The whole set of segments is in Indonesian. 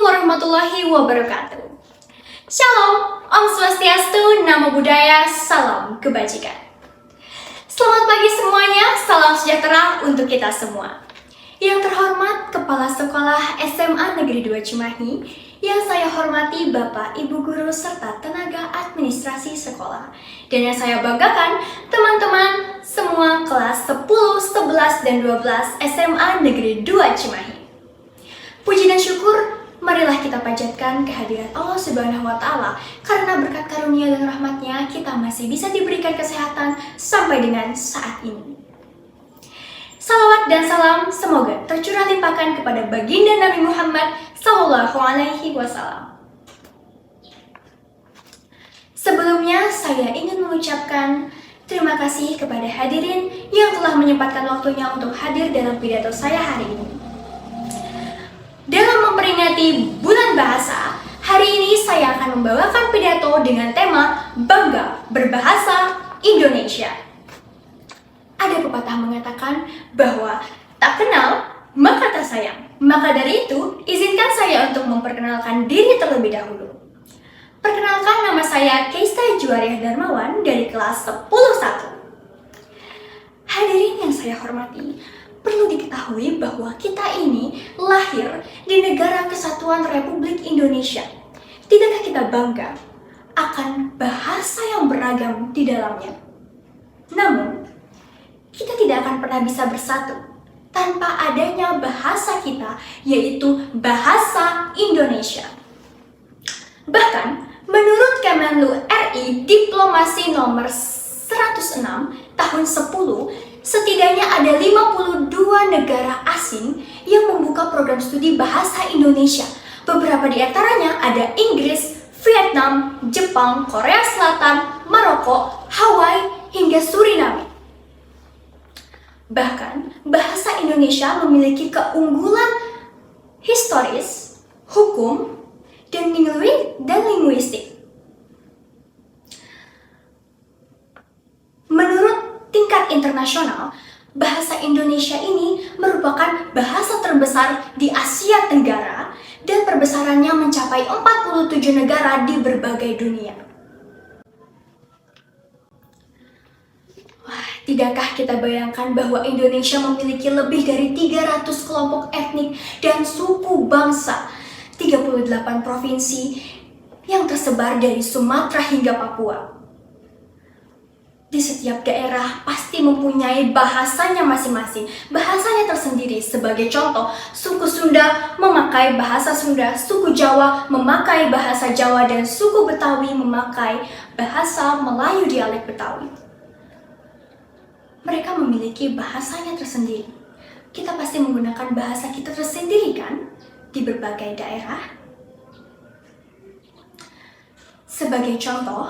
warahmatullahi wabarakatuh. Shalom, Om Swastiastu, Namo Buddhaya, Salam Kebajikan. Selamat pagi semuanya, salam sejahtera untuk kita semua. Yang terhormat Kepala Sekolah SMA Negeri 2 Cimahi, yang saya hormati Bapak, Ibu Guru, serta tenaga administrasi sekolah. Dan yang saya banggakan, teman-teman semua kelas 10, 11, dan 12 SMA Negeri 2 Cimahi. Puji dan syukur, marilah kita panjatkan kehadiran Allah Subhanahu wa Ta'ala, karena berkat karunia dan rahmatnya kita masih bisa diberikan kesehatan sampai dengan saat ini. Salawat dan salam semoga tercurah limpahkan kepada baginda Nabi Muhammad Sallallahu Alaihi Wasallam. Sebelumnya saya ingin mengucapkan terima kasih kepada hadirin yang telah menyempatkan waktunya untuk hadir dalam pidato saya hari ini. Dalam memperingati bulan bahasa, hari ini saya akan membawakan pidato dengan tema Bangga Berbahasa Indonesia. Ada pepatah mengatakan bahwa tak kenal maka tak sayang. Maka dari itu, izinkan saya untuk memperkenalkan diri terlebih dahulu. Perkenalkan, nama saya Keista Juwariah Darmawan dari kelas 10-1. Hadirin yang saya hormati, perlu diketahui bahwa kita ini lahir di negara kesatuan Republik Indonesia. Tidakkah kita bangga akan bahasa yang beragam di dalamnya? Namun, kita tidak akan pernah bisa bersatu tanpa adanya bahasa kita, yaitu bahasa Indonesia. Bahkan, menurut Kemenlu RI Diplomasi nomor 106 tahun 10, setidaknya ada 52 negara asing yang membuka program studi bahasa Indonesia. Beberapa di antaranya ada Inggris, Vietnam, Jepang, Korea Selatan, Maroko, Hawaii, hingga Suriname. Bahkan, bahasa Indonesia memiliki keunggulan historis, hukum, dan linguistik. Menurut tingkat internasional, bahasa Indonesia ini merupakan bahasa terbesar di Asia Tenggara dan perbesarannya mencapai 47 negara di berbagai dunia. Wah, tidakkah kita bayangkan bahwa Indonesia memiliki lebih dari 300 kelompok etnik dan suku bangsa, 38 provinsi yang tersebar dari Sumatera hingga Papua. Di setiap daerah pasti mempunyai bahasanya masing-masing, bahasanya tersendiri. Sebagai contoh, suku Sunda memakai bahasa Sunda, suku Jawa memakai bahasa Jawa, dan suku Betawi memakai bahasa Melayu dialek Betawi. Mereka memiliki bahasanya tersendiri. Kita pasti menggunakan bahasa kita tersendiri kan, di berbagai daerah. Sebagai contoh,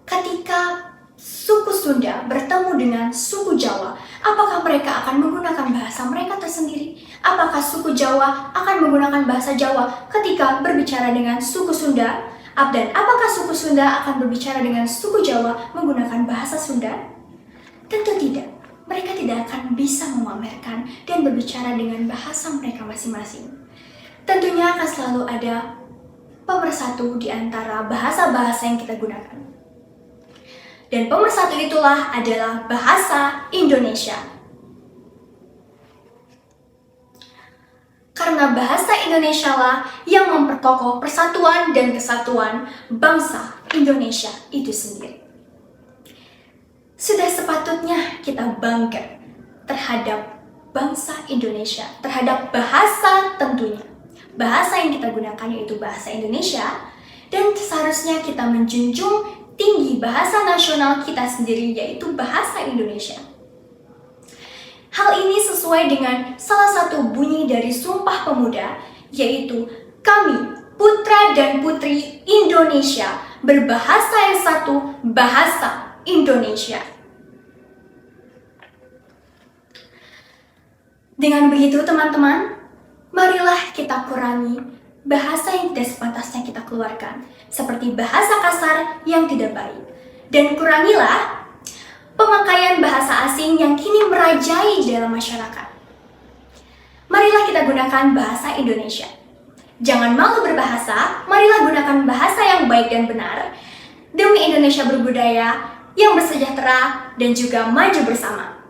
ketika suku Sunda bertemu dengan suku Jawa, apakah mereka akan menggunakan bahasa mereka tersendiri? Apakah suku Jawa akan menggunakan bahasa Jawa ketika berbicara dengan suku Sunda? Dan apakah suku Sunda akan berbicara dengan suku Jawa menggunakan bahasa Sunda? Tentu tidak. Mereka tidak akan bisa memamerkan dan berbicara dengan bahasa mereka masing-masing. Tentunya akan selalu ada pemersatu di antara bahasa-bahasa yang kita gunakan. Dan pemersatu itulah adalah bahasa Indonesia. Karena bahasa Indonesia lah yang memperkokoh persatuan dan kesatuan bangsa Indonesia itu sendiri. Sudah sepatutnya kita bangga terhadap bangsa Indonesia, terhadap bahasa tentunya. Bahasa yang kita gunakan yaitu bahasa Indonesia, dan seharusnya kita menjunjung tinggi bahasa nasional kita sendiri, yaitu bahasa Indonesia. Hal ini sesuai dengan salah satu bunyi dari Sumpah Pemuda, yaitu kami, putra dan putri Indonesia, berbahasa yang satu, bahasa Indonesia. Dengan begitu teman-teman, marilah kita kurangi bahasa yang tidak sepantasnya kita keluarkan, seperti bahasa kasar yang tidak baik. Dan kurangilah pemakaian bahasa asing yang kini merajai dalam masyarakat. Marilah kita gunakan bahasa Indonesia. Jangan malu berbahasa, marilah gunakan bahasa yang baik dan benar demi Indonesia berbudaya, yang bersejahtera, dan juga maju bersama.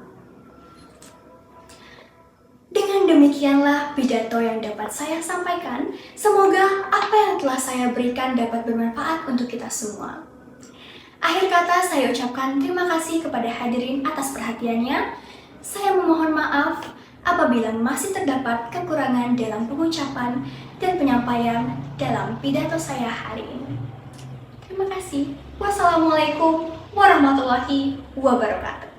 Dengan demikianlah pidato yang dapat saya sampaikan. Semoga apa yang telah saya berikan dapat bermanfaat untuk kita semua. Akhir kata saya ucapkan terima kasih kepada hadirin atas perhatiannya. Saya memohon maaf apabila masih terdapat kekurangan dalam pengucapan dan penyampaian dalam pidato saya hari ini. Terima kasih. Wassalamualaikum warahmatullahi wabarakatuh.